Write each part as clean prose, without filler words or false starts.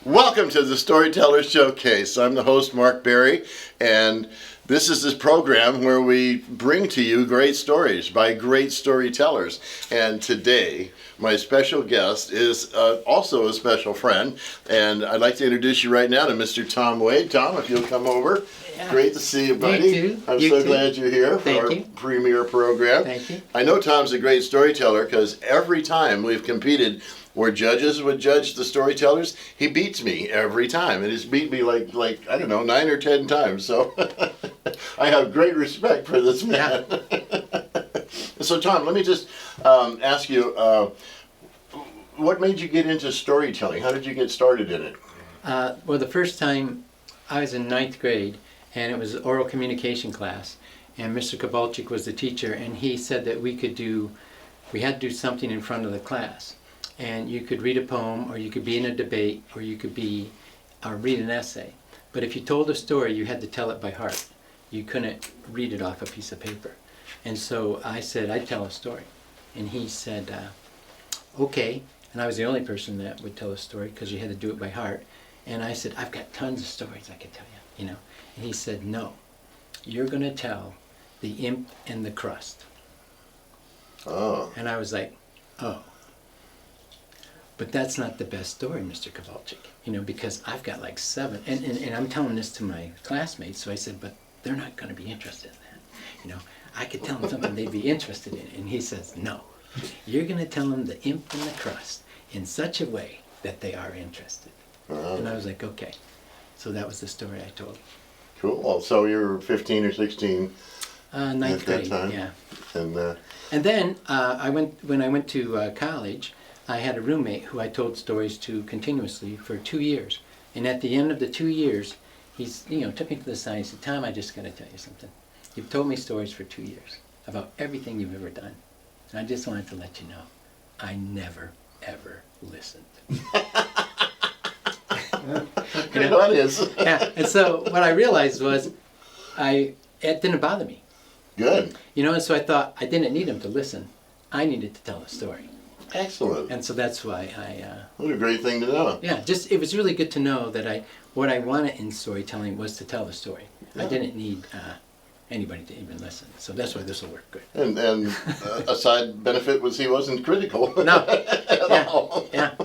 Welcome to the Storyteller Showcase. I'm the host, Mark Berry, and this is this program where we bring to you great stories by great storytellers. And today, my special guest is also a special friend, and I'd like to introduce you right now to Mr. Tom Wade. Tom, if you'll come over. Yeah. Great to see you, buddy. You too. I'm You so too. glad you're here for Thank our you. premiere program. Thank you. I know Tom's a great storyteller because every time we've competed where judges would judge the storytellers, he beats me every time. And he's beat me like I don't know, 9 or 10 times. So I have great respect for this man. So Tom, let me just ask you, what made you get into storytelling? How did you get started in it? Well, the first time I was in 9th grade, and it was oral communication class, and Mr. Kowalczyk was the teacher, and he said that we had to do something in front of the class. And you could read a poem, or you could be in a debate, or you could read an essay. But if you told a story, you had to tell it by heart. You couldn't read it off a piece of paper. And so I said, I'd tell a story. And he said, okay. And I was the only person that would tell a story because you had to do it by heart. And I said, I've got tons of stories I could tell you, And he said, no, you're going to tell The Imp and the Crust. Oh. And I was like, oh. But that's not the best story, Mr. Kowalczyk, because I've got like 7. And I'm telling this to my classmates, so I said, but they're not going to be interested in that. I could tell them something they'd be interested in. And he says, no, you're going to tell them The Imp and the Crust in such a way that they are interested. And I was like, okay. So that was the story I told. Cool. So you were 15 or 16 Ninth at grade, that time? yeah. And then when I went to college, I had a roommate who I told stories to continuously for 2 years. And at the end of the 2 years, he's took me to the side and said, Tom, I just got to tell you something. You've told me stories for 2 years about everything you've ever done. And I just wanted to let you know, I never, ever listened. That is. Yeah. And so what I realized was, it didn't bother me. Good. And so I thought I didn't need him to listen. I needed to tell a story. Excellent. And so that's why What a great thing to know. yeah, it was really good to know that what I wanted in storytelling was to tell the story. Yeah. I didn't need anybody to even listen. So that's why this will work good. And a side benefit was he wasn't critical. No. At all. Yeah.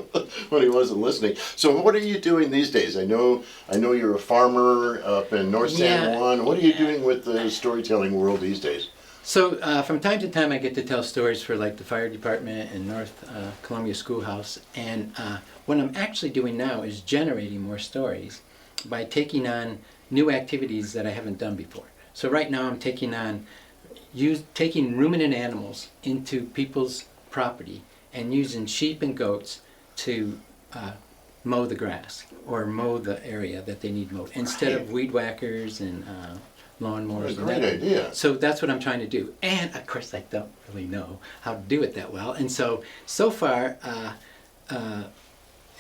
When he wasn't listening. So what are you doing these days? I know you're a farmer up in North San Juan. What are you doing with the storytelling world these days? So from time to time I get to tell stories for like the fire department and North Columbia Schoolhouse. And what I'm actually doing now is generating more stories by taking on new activities that I haven't done before. So right now I'm taking ruminant animals into people's property and using sheep and goats to mow the grass or mow the area that they need mowed instead of weed whackers and lawnmowers. Great idea. So that's what I'm trying to do. And of course I don't really know how to do it that well. And so far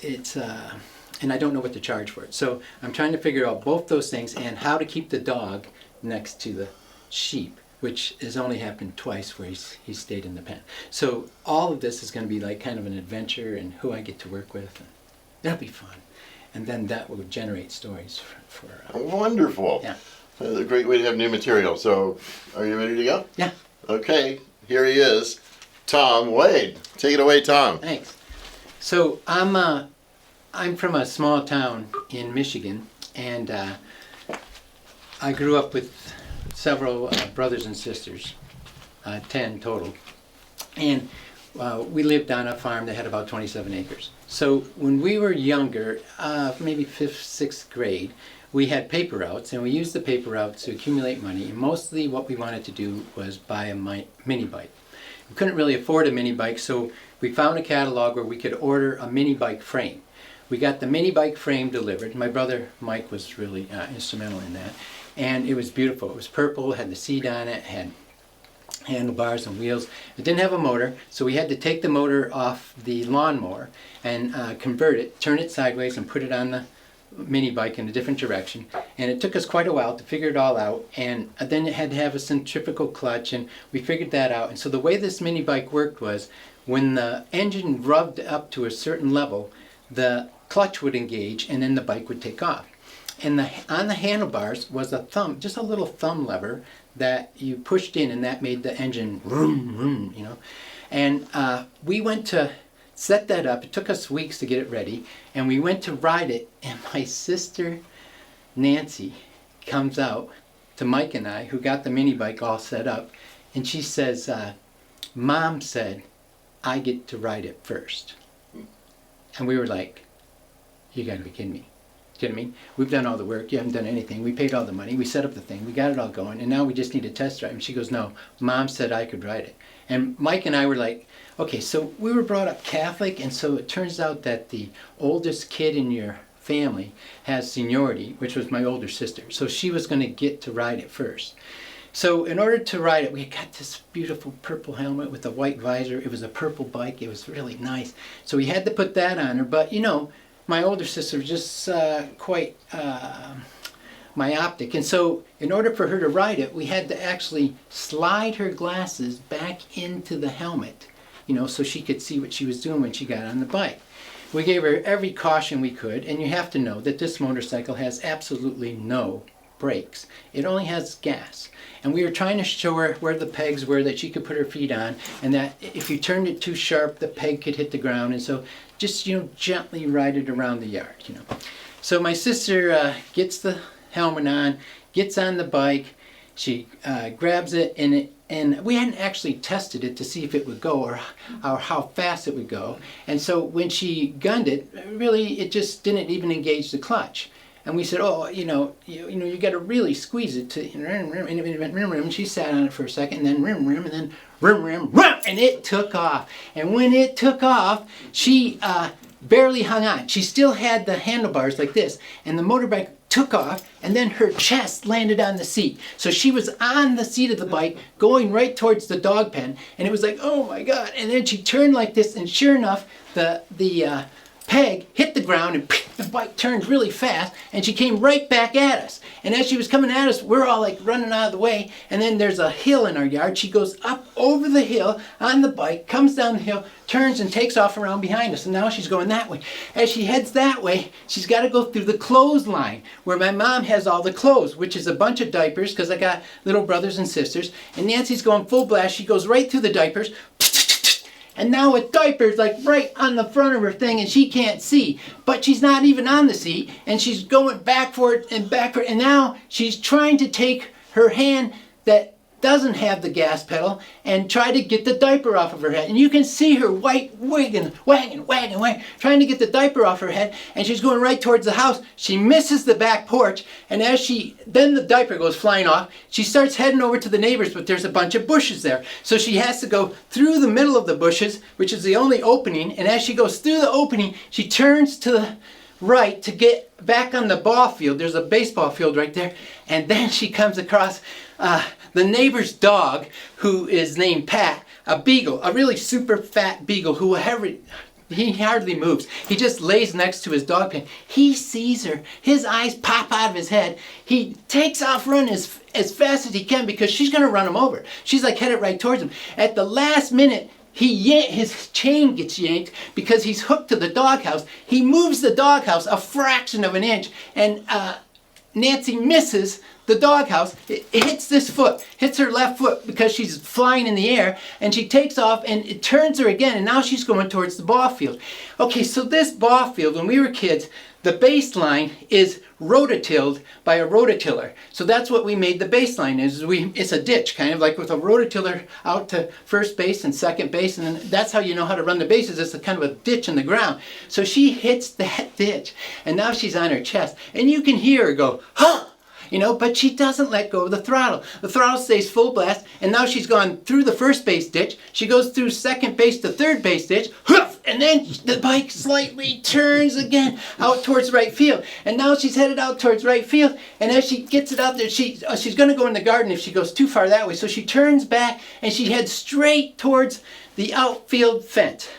it's and I don't know what to charge for it. So I'm trying to figure out both those things and how to keep the dog next to the sheep, which has only happened twice where he's stayed in the pen. So all of this is going to be like kind of an adventure and who I get to work with. And that'll be fun. And then that will generate stories for Wonderful. Yeah. A great way to have new material. So are you ready to go? Yeah. Okay. Here he is. Tom Wade. Take it away, Tom. Thanks. So I'm from a small town in Michigan, and I grew up with several brothers and sisters, 10 total, and we lived on a farm that had about 27 acres. So when we were younger, maybe 5th, 6th grade, we had paper routes, and we used the paper routes to accumulate money. And mostly what we wanted to do was buy a mini bike. We couldn't really afford a mini bike, so we found a catalog where we could order a mini bike frame. We got the mini bike frame delivered. My brother Mike was really instrumental in that. And it was beautiful. It was purple, had the seat on it, had handlebars and wheels. It didn't have a motor, so we had to take the motor off the lawnmower and convert it, turn it sideways and put it on the mini bike in a different direction. And it took us quite a while to figure it all out, and then it had to have a centrifugal clutch, and we figured that out. And so the way this mini bike worked was when the engine revved up to a certain level, the clutch would engage, and then the bike would take off. And on the handlebars was a thumb, just a little thumb lever that you pushed in, and that made the engine vroom, vroom, you know. And we went to set that up. It took us weeks to get it ready, and we went to ride it, and my sister Nancy comes out to Mike and I, who got the mini bike all set up, and she says, Mom said I get to ride it first. And we were like, you gotta be kidding me. Kidding me? We've done all the work, you haven't done anything, we paid all the money, we set up the thing, we got it all going, and now we just need a test drive. And she goes, no, Mom said I could ride it. And Mike and I were like, okay, so we were brought up Catholic, and so it turns out that the oldest kid in your family has seniority, which was my older sister. So she was going to get to ride it first. So in order to ride it, we got this beautiful purple helmet with a white visor. It was a purple bike. It was really nice. So we had to put that on her. But, you know, my older sister was just quite myopic. And so in order for her to ride it, we had to actually slide her glasses back into the helmet, you know, so she could see what she was doing when she got on the bike. We gave her every caution we could, and you have to know that this motorcycle has absolutely no brakes. It only has gas. And we were trying to show her where the pegs were that she could put her feet on, and that if you turned it too sharp, the peg could hit the ground. And so just, you know, gently ride it around the yard, you know. So my sister gets the helmet on, gets on the bike, she grabs it, and we hadn't actually tested it to see if it would go or how fast it would go. And so when she gunned it, really it just didn't even engage the clutch. And we said, oh, you got to really squeeze it to, and she sat on it for a second, and then and then and it took off. And when it took off, she barely hung on. She still had the handlebars like this, and the motorbike took off, and then her chest landed on the seat. So she was on the seat of the bike going right towards the dog pen, and it was like, oh my God. And then she turned like this, and sure enough, the peg hit the ground, and the bike turned really fast, and she came right back at us. And as she was coming at us, we're all like running out of the way, and then there's a hill in our yard. She goes up over the hill on the bike, comes down the hill, turns and takes off around behind us, and now she's going that way. As she heads that way, she's got to go through the clothesline where my mom has all the clothes, which is a bunch of diapers, because I got little brothers and sisters, and Nancy's going full blast. She goes right through the diapers, and now a diaper's like right on the front of her thing, and she can't see. But she's not even on the seat, and she's going backward, and now she's trying to take her hand that doesn't have the gas pedal and try to get the diaper off of her head. And you can see her wagging, trying to get the diaper off her head, and she's going right towards the house. She misses the back porch, and then the diaper goes flying off. She starts heading over to the neighbors, but there's a bunch of bushes there. So she has to go through the middle of the bushes, which is the only opening, and as she goes through the opening, she turns to the right to get back on the ball field. There's a baseball field right there, and then she comes across the neighbor's dog, who is named Pat, a beagle, a really super fat beagle who he hardly moves. He just lays next to his dog pen. He sees her. His eyes pop out of his head. He takes off running as fast as he can because she's going to run him over. She's like headed right towards him. At the last minute, his chain gets yanked because he's hooked to the doghouse. He moves the doghouse a fraction of an inch, and Nancy misses the doghouse. It hits hits her left foot because she's flying in the air, and she takes off, and it turns her again, and now she's going towards the ball field. Okay, so this ball field, when we were kids, the baseline is rototilled by a rototiller. So that's what we made the baseline is. It's a ditch, kind of like with a rototiller out to first base and second base, and then that's how you know how to run the bases. It's a kind of a ditch in the ground. So she hits that ditch, and now she's on her chest, and you can hear her go, huh! But she doesn't let go of the throttle. The throttle stays full blast, and now she's gone through the first base ditch. She goes through second base to third base ditch, and then the bike slightly turns again out towards right field. And now she's headed out towards right field, and as she gets it out there, she's going to go in the garden if she goes too far that way. So she turns back, and she heads straight towards the outfield fence.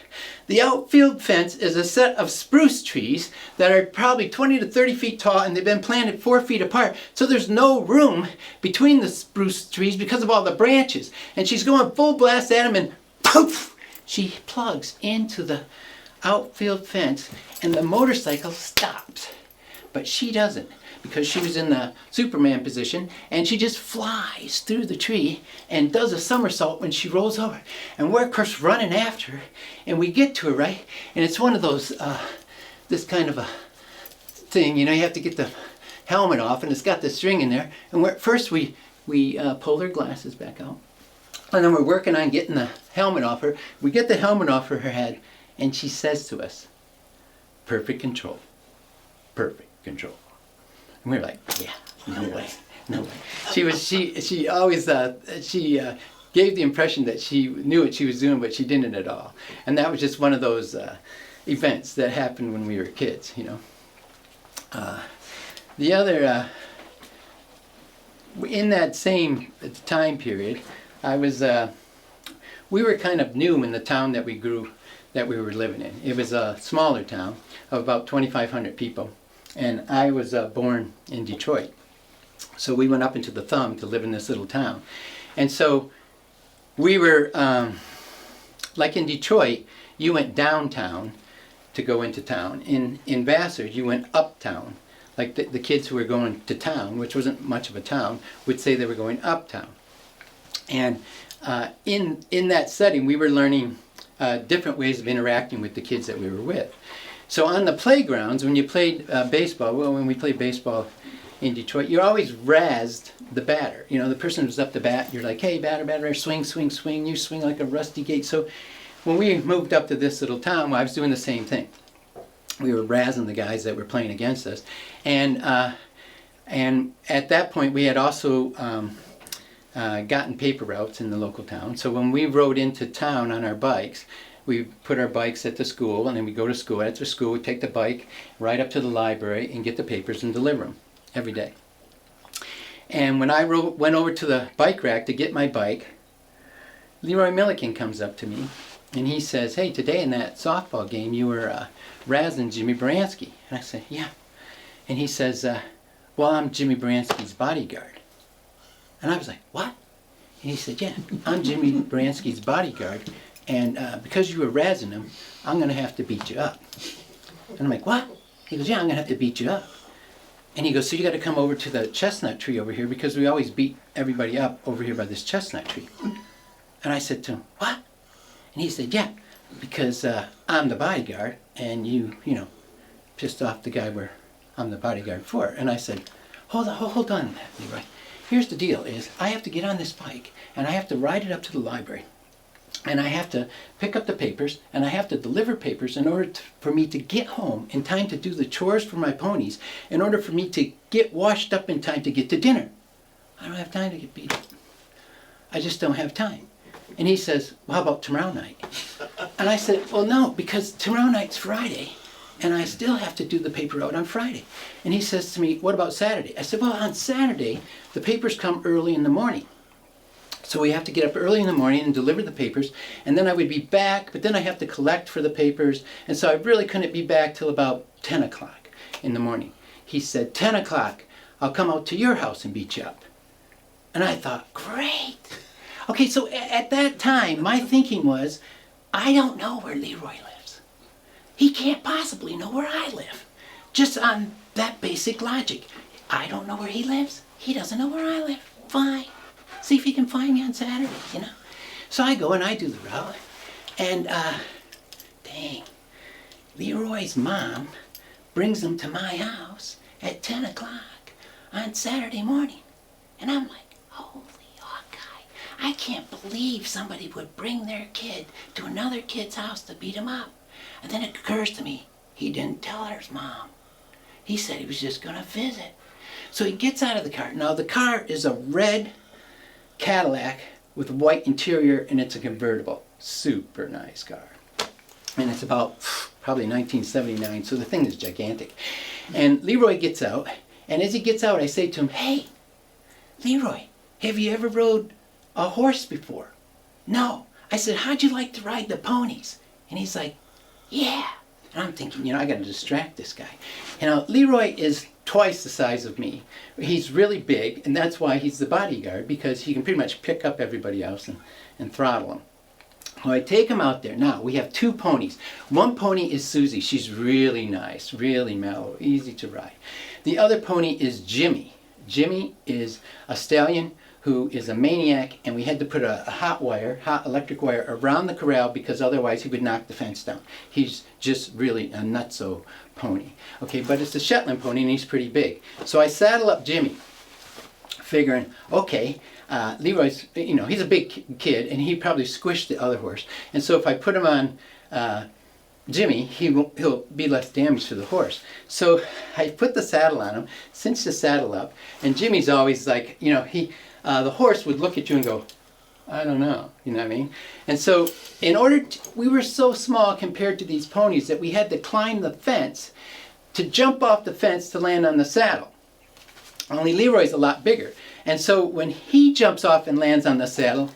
The outfield fence is a set of spruce trees that are probably 20 to 30 feet tall, and they've been planted 4 feet apart. So there's no room between the spruce trees because of all the branches. And she's going full blast at them, and poof! She plugs into the outfield fence, and the motorcycle stops. But she doesn't, because she was in the Superman position, and she just flies through the tree and does a somersault when she rolls over. And we're, of course, running after her, and we get to her, right? And it's one of those, this kind of a thing, you know, you have to get the helmet off, and it's got the string in there. And first we pull her glasses back out, and then we're working on getting the helmet off her. We get the helmet off her head, and she says to us, "Perfect control, perfect control." And we were like, "Yeah, no way, no way." She always gave the impression that she knew what she was doing, but she didn't at all. And that was just one of those events that happened when we were kids, you know. The other, in that same time period, we were kind of new in the town that we were living in. It was a smaller town of about 2,500 people, and I was born in Detroit. So we went up into the Thumb to live in this little town. And so we were, like in Detroit, you went downtown to go into town. In Vassar, you went uptown. Like the kids who were going to town, which wasn't much of a town, would say they were going uptown. And in that setting, we were learning different ways of interacting with the kids that we were with. So on the playgrounds, when you played baseball, well, when we played baseball in Detroit, you always razzed the batter. You know, the person who's up to bat, you're like, "Hey, batter, batter, swing, swing, swing." You swing like a rusty gate. So when we moved up to this little town, well, I was doing the same thing. We were razzing the guys that were playing against us. And at that point, we had also gotten paper routes in the local town. So when we rode into town on our bikes, we put our bikes at the school, and then we go to school. After school, we take the bike right up to the library and get the papers and deliver them every day. And when I went over to the bike rack to get my bike, Leroy Milliken comes up to me, and he says, "Hey, today in that softball game, you were razzing Jimmy Baranski." And I said, "Yeah." And he says, "Well, I'm Jimmy Baranski's bodyguard." And I was like, "What?" And he said, "Yeah, I'm Jimmy Baranski's bodyguard, and because you were razzing him, I'm going to have to beat you up." And I'm like, "What?" He goes, "Yeah, I'm going to have to beat you up." And he goes, "So you got to come over to the chestnut tree over here, because we always beat everybody up over here by this chestnut tree." And I said to him, "What?" And he said, "Yeah, because I'm the bodyguard, and you know, pissed off the guy where I'm the bodyguard for." And I said, hold on, Leroy. Here's the deal is, I have to get on this bike, and I have to ride it up to the library, and I have to pick up the papers, and I have to deliver papers in order for me to get home in time to do the chores for my ponies, in order for me to get washed up in time to get to dinner. I don't have time to get beat up. I just don't have time." And he says, "Well, how about tomorrow night?" And I said, "Well, no, because tomorrow night's Friday, and I still have to do the paper route on Friday." And he says to me, "What about Saturday?" I said, "Well, on Saturday, the papers come early in the morning. So we have to get up early in the morning and deliver the papers, and then I would be back, but then I have to collect for the papers, and so I really couldn't be back till about 10 o'clock in the morning." He said, "10 o'clock, I'll come out to your house and beat you up." And I thought, great. Okay, so at that time, my thinking was, I don't know where Leroy lives. He can't possibly know where I live. Just on that basic logic. I don't know where he lives. He doesn't know where I live. Fine. See if he can find me on Saturday, you know. So I go and I do the route. And, dang, Leroy's mom brings him to my house at 10 o'clock on Saturday morning. And I'm like, holy Hawkeye, I can't believe somebody would bring their kid to another kid's house to beat him up. And then it occurs to me, he didn't tell his mom. He said he was just going to visit. So he gets out of the car. Now the car is a red Cadillac with a white interior, and it's a convertible. Super nice car. And it's about probably 1979, so the thing is gigantic. And Leroy gets out, and as he gets out, I say to him, "Hey, Leroy, have you ever rode a horse before?" "No." I said, "How'd you like to ride the ponies?" And he's like, "Yeah." And I'm thinking, you know, I got to distract this guy. You know, Leroy is twice the size of me. He's really big, and that's why he's the bodyguard, because he can pretty much pick up everybody else and throttle them. Well, I take him out there. Now, we have 2 ponies. One pony is Susie. She's really nice, really mellow, easy to ride. The other pony is Jimmy. Jimmy is a stallion who is a maniac, and we had to put a hot electric wire around the corral because otherwise he would knock the fence down. He's just really a nutso pony. Okay, but it's a Shetland pony and he's pretty big. So I saddle up Jimmy, figuring, okay, Leroy's, he's a big kid and he probably squished the other horse. And so if I put him on Jimmy, he'll be less damage to the horse. So I put the saddle on him, cinch the saddle up, and Jimmy's always like, the horse would look at you and go, I don't know, you know what I mean? And so we were so small compared to these ponies that we had to climb the fence to jump off the fence to land on the saddle. Only Leroy's a lot bigger. And so when he jumps off and lands on the saddle,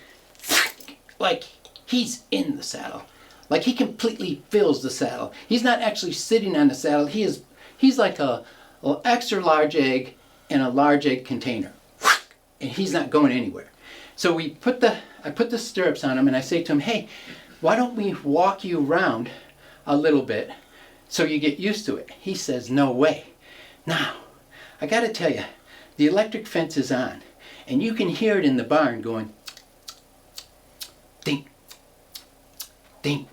like he's in the saddle. Like he completely fills the saddle. He's not actually sitting on the saddle. He's like a extra large egg in a large egg container. And he's not going anywhere. So I put the stirrups on him and I say to him, hey, why don't we walk you around a little bit so you get used to it? He says, no way. Now, I got to tell you, the electric fence is on and you can hear it in the barn going dink, dink,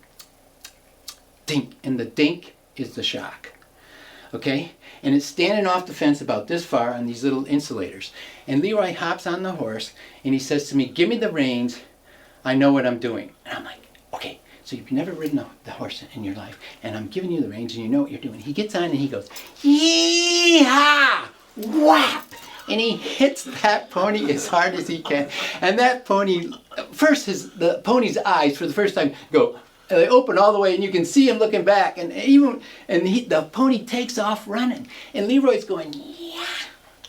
dink. And the dink is the shock. Okay? And it's standing off the fence about this far on these little insulators. And Leroy hops on the horse and he says to me, give me the reins, I know what I'm doing. And I'm like, okay, so you've never ridden the horse in your life, and I'm giving you the reins and you know what you're doing. He gets on and he goes, yee-haw, whap! And he hits that pony as hard as he can. And that pony, the pony's eyes for the first time go, they open all the way and you can see him looking back, and the pony takes off running, and Leroy's going, yeah,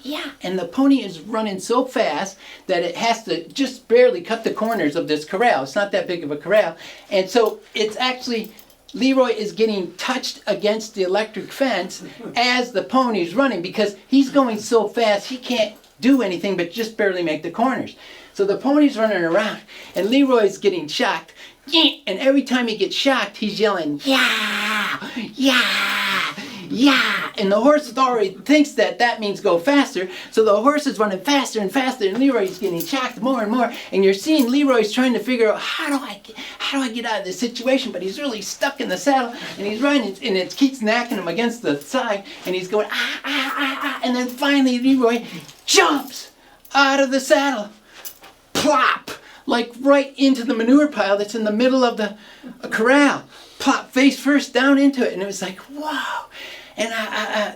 yeah, and the pony is running so fast that it has to just barely cut the corners of this corral. It's not that big of a corral, and so it's actually, Leroy is getting touched against the electric fence as the pony's running because he's going so fast he can't do anything but just barely make the corners. So the pony's running around and Leroy's getting shocked. And every time he gets shocked, he's yelling, yeah, yeah, yeah. And the horse already thinks that means go faster. So the horse is running faster and faster, and Leroy's getting shocked more and more. And you're seeing Leroy's trying to figure out, how do I get out of this situation? But he's really stuck in the saddle, and he's running, and it keeps knacking him against the side, and he's going, ah, ah, ah, ah. And then finally Leroy jumps out of the saddle. Plop! Like right into the manure pile that's in the middle of the corral. Plop, face first down into it. And it was like, wow. And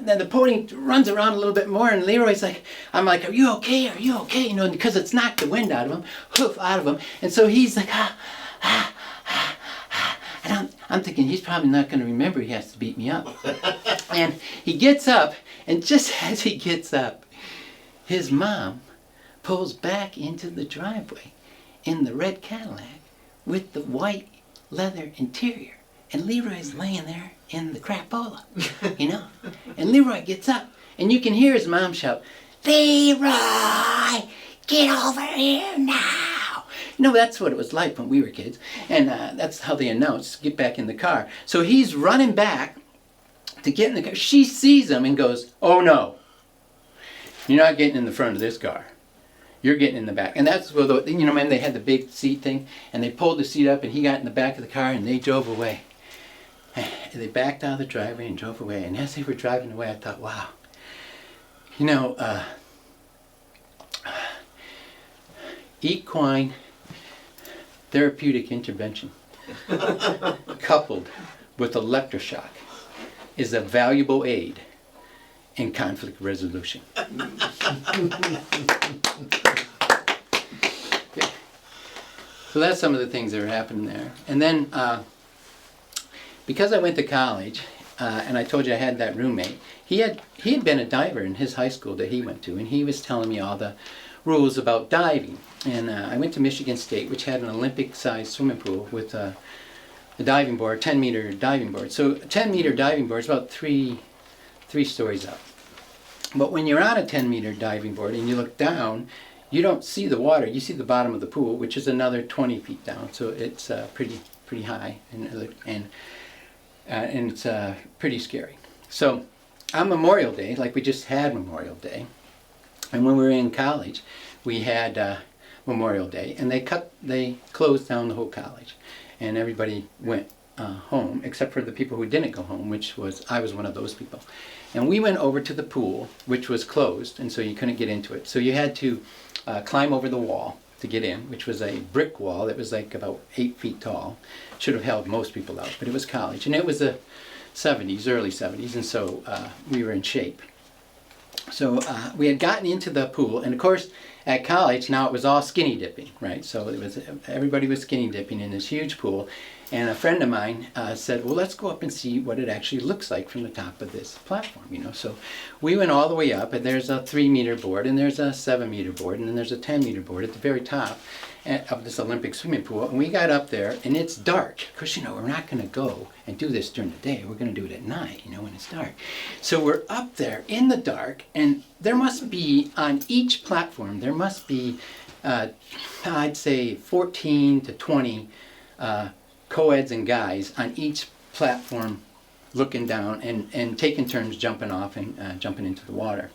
then the pony runs around a little bit more, and Leroy's like, I'm like, are you okay? Are you okay? Because it's knocked the wind out of him, hoof out of him. And so he's like, And I'm thinking, he's probably not going to remember he has to beat me up. And he gets up, and just as he gets up, his mom pulls back into the driveway in the red Cadillac with the white leather interior. And Leroy's laying there in the crapola, And Leroy gets up, and you can hear his mom shout, Leroy, get over here now. That's what it was like when we were kids. And that's how they announced, get back in the car. So he's running back to get in the car. She sees him and goes, oh no, you're not getting in the front of this car. You're getting in the back. And that's where man, they had the big seat thing, and they pulled the seat up, and he got in the back of the car, and they drove away. And they backed out of the driveway and drove away. And as they were driving away, I thought, wow, equine therapeutic intervention coupled with electroshock is a valuable aid in conflict resolution. Okay. So that's some of the things that are happening there. And then because I went to college, and I told you I had that roommate, he had been a diver in his high school that he went to, and he was telling me all the rules about diving. And I went to Michigan State, which had an Olympic-sized swimming pool with a diving board, 10-meter diving board. So a 10-meter diving board is about three stories up. But when you're on a 10-meter diving board and you look down, you don't see the water. You see the bottom of the pool, which is another 20 feet down. So it's pretty high, and it's pretty scary. So on Memorial Day, like we just had Memorial Day, and when we were in college, we had Memorial Day, and they closed down the whole college, and everybody went home, except for the people who didn't go home, I was one of those people. And we went over to the pool, which was closed, and so you couldn't get into it. So you had to climb over the wall to get in, which was a brick wall that was like about 8 feet tall. Should have held most people out, but it was college, and it was the 70s, early 70s, and so we were in shape. So we had gotten into the pool, and of course, at college, now it was all skinny dipping, right? So everybody was skinny dipping in this huge pool, and a friend of mine said, well, let's go up and see what it actually looks like from the top of this platform, you know? So we went all the way up, and there's a 3-meter board, and there's a 7-meter board, and then there's a 10-meter board at the very top of this Olympic swimming pool. And we got up there, and it's dark, because, you know, we're not going to go and do this during the day. We're going to do it at night, you know, when it's dark. So we're up there in the dark, and there must be, on each platform, there must be, I'd say 14 to 20 co-eds and guys on each platform looking down and taking turns jumping off and jumping into the water.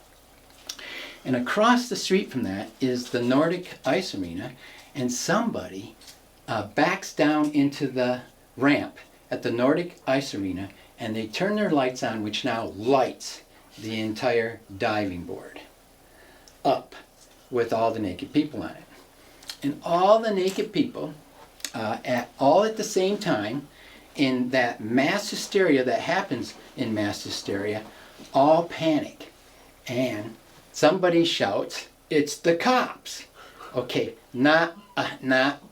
And across the street from that is the Nordic Ice Arena, and somebody backs down into the ramp at the Nordic Ice Arena, and they turn their lights on, which now lights the entire diving board up with all the naked people on it. And all the naked people, all at the same time, in that mass hysteria that happens in mass hysteria, all panic. And somebody shouts, "It's the cops!" Okay, not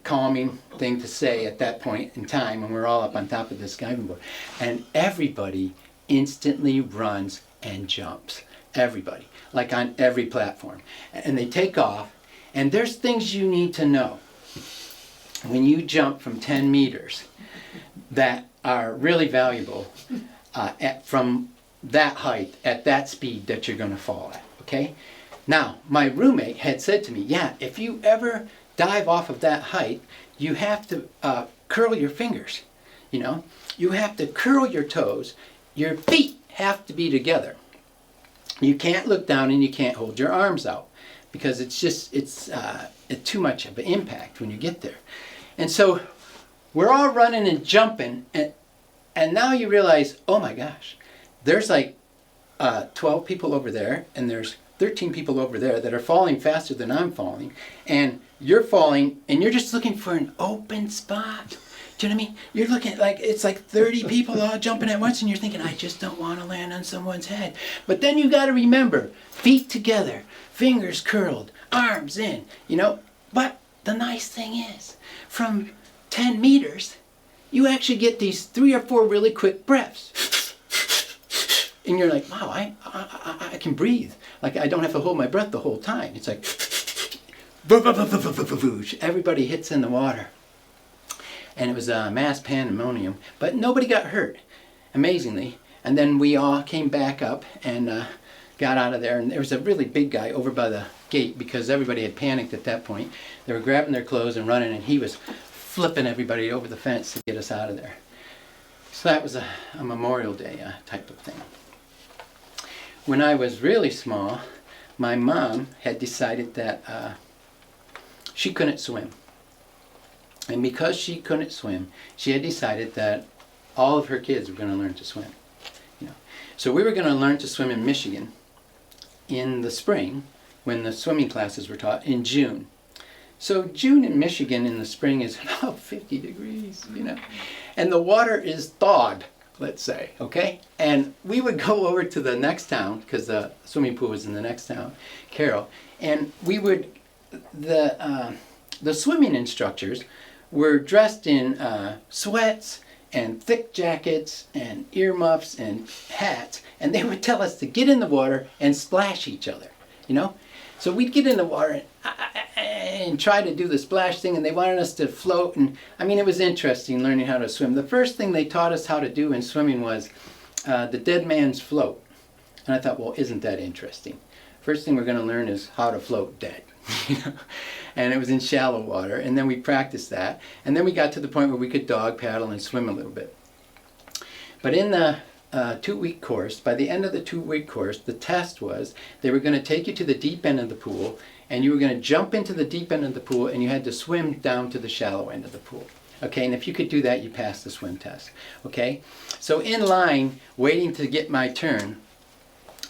calming thing to say at that point in time when we're all up on top of this diving board. And everybody instantly runs and jumps. Everybody, like on every platform. And they take off, and there's things you need to know when you jump from 10 meters that are really valuable from that height, at that speed that you're going to fall at, okay? Now, my roommate had said to me, yeah, if you ever dive off of that height, you have to curl your fingers, you know? You have to curl your toes. Your feet have to be together. You can't look down and you can't hold your arms out because it's too much of an impact when you get there. And so we're all running and jumping, and now you realize, oh my gosh, there's like 12 people over there, and there's 13 people over there that are falling faster than I'm falling, and you're falling, and you're just looking for an open spot. Do you know what I mean? You're looking like, it's like 30 people all jumping at once, and you're thinking, I just don't want to land on someone's head. But then you got to remember, feet together, fingers curled, arms in, you know. But the nice thing is, from 10 meters, you actually get these 3 or 4 really quick breaths. And you're like, wow, I can breathe. Like I don't have to hold my breath the whole time. It's like, everybody hits in the water. And it was a mass pandemonium, but nobody got hurt, amazingly. And then we all came back up and got out of there. And there was a really big guy over by the gate because everybody had panicked at that point. They were grabbing their clothes and running, and he was flipping everybody over the fence to get us out of there. So that was a Memorial Day type of thing. When I was really small, my mom had decided that she couldn't swim. And because she couldn't swim, she had decided that all of her kids were going to learn to swim. You know. So we were going to learn to swim in Michigan in the spring when the swimming classes were taught in June. So June in Michigan in the spring is about 50 degrees, you know. And the water is thawed, let's say, okay? And we would go over to the next town, because the swimming pool was in the next town, Carroll, and we would, the swimming instructors were dressed in sweats and thick jackets and earmuffs and hats, and they would tell us to get in the water and splash each other, you know? So we'd get in the water and try to do the splash thing, and they wanted us to float, and I mean, it was interesting learning how to swim. The first thing they taught us how to do in swimming was the dead man's float. And I thought, well, isn't that interesting? First thing we're going to learn is how to float dead. you know, and it was in shallow water. And then we practiced that, and then we got to the point where we could dog paddle and swim a little bit. But in the 2-week course, by the end of the 2-week course, the test was they were going to take you to the deep end of the pool, and you were going to jump into the deep end of the pool, and you had to swim down to the shallow end of the pool. Okay, and if you could do that, you passed the swim test. Okay, so in line, waiting to get my turn,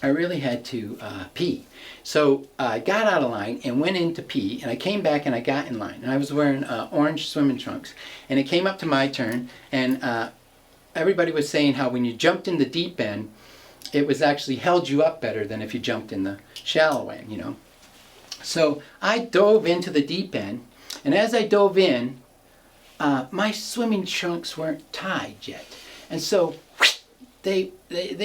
I really had to pee. So I got out of line and went in to pee, and I came back and I got in line. And I was wearing orange swimming trunks. And it came up to my turn, and everybody was saying how when you jumped in the deep end, it was actually held you up better than if you jumped in the shallow end, you know. So I dove into the deep end, and as I dove in, my swimming trunks weren't tied yet. And so they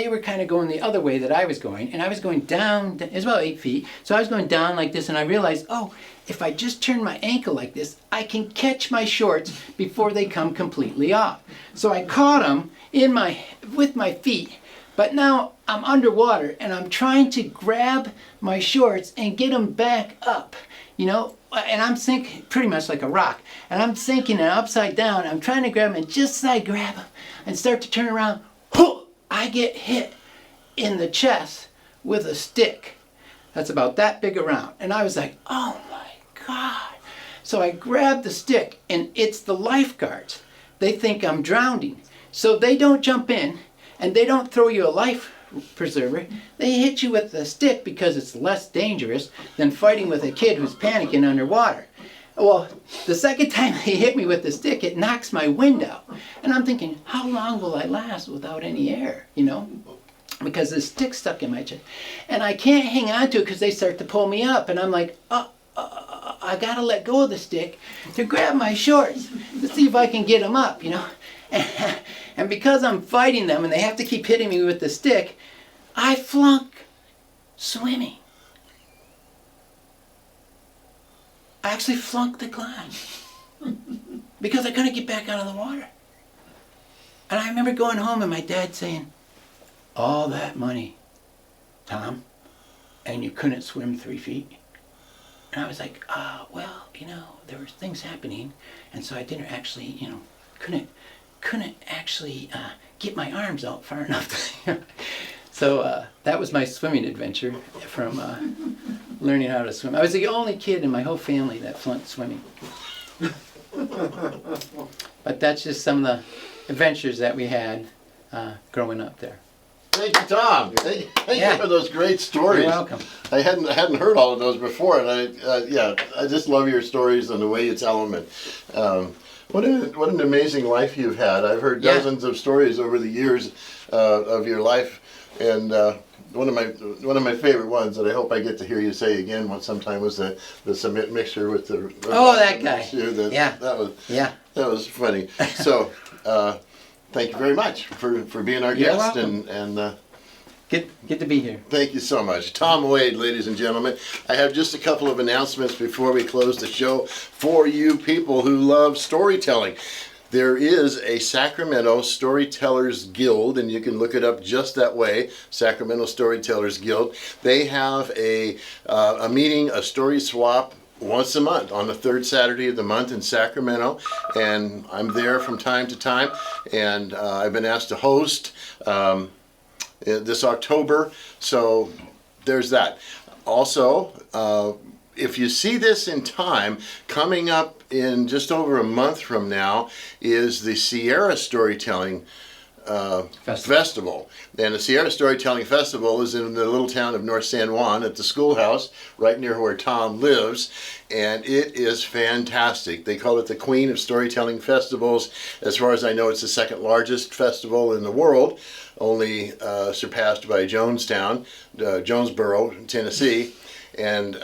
were kind of going the other way that I was going, and I was going down, it was about 8 feet, so I was going down like this, and I realized, oh, if I just turn my ankle like this, I can catch my shorts before they come completely off. So I caught them with my feet, but now I'm underwater, and I'm trying to grab my shorts and get them back up, you know, and I'm sinking pretty much like a rock, and I'm sinking and upside down. I'm trying to grab them, and just as I grab them and start to turn around, I get hit in the chest with a stick that's about that big around. And I was like, oh my God. So I grabbed the stick, and it's the lifeguards. They think I'm drowning. So they don't jump in, and they don't throw you a life preserver. They hit you with the stick because it's less dangerous than fighting with a kid who's panicking underwater. Well, the second time they hit me with the stick, it knocks my wind out. And I'm thinking, how long will I last without any air, you know? Because the stick's stuck in my chest. And I can't hang on to it because they start to pull me up. And I'm like, I got to let go of the stick to grab my shorts to see if I can get them up, you know? And because I'm fighting them and they have to keep hitting me with the stick, I flunk swimming. I actually flunked the class because I couldn't get back out of the water. And I remember going home and my dad saying, all that money, Tom, and you couldn't swim 3 feet? And I was like, well, you know, there were things happening, and so I didn't actually, you know, couldn't actually get my arms out far enough. So that was my swimming adventure from learning how to swim. I was the only kid in my whole family that flunked swimming. But that's just some of the adventures that we had growing up there. Thank you, Tom. Thank you for those great stories. You're welcome. I hadn't heard all of those before, and I just love your stories and the way you tell them. And what an amazing life you've had. I've heard dozens of stories over the years of your life, and one of my favorite ones that I hope I get to hear you say again sometime was the cement mixture with the that guy. That was funny. So thank you very much for being our guest. Welcome. and Good to be here. Thank you so much. Tom Wade, ladies and gentlemen. I have just a couple of announcements before we close the show for you people who love storytelling. There is a Sacramento Storytellers Guild, and you can look it up just that way, Sacramento Storytellers Guild. They have a meeting, a story swap, once a month on the third Saturday of the month in Sacramento, and I'm there from time to time, and I've been asked to host this October, so there's that. Also, if you see this in time, coming up in just over a month from now is the Sierra Storytelling Festival. And the Sierra Storytelling Festival is in the little town of North San Juan at the schoolhouse right near where Tom lives, and it is fantastic. They call it the Queen of Storytelling Festivals. As far as I know, it's the second largest festival in the world, only surpassed by Jonesboro, Tennessee. And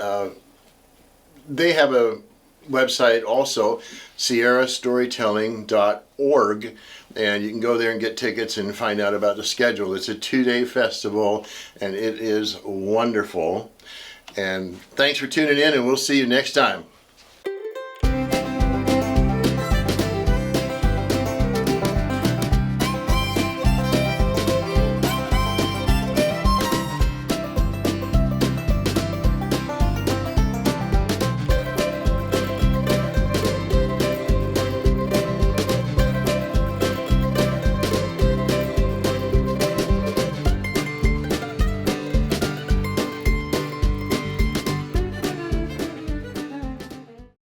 they have a website also, sierrastorytelling.org, and you can go there and get tickets and find out about the schedule. It's a 2-day festival, and it is wonderful. And thanks for tuning in, and we'll see you next time.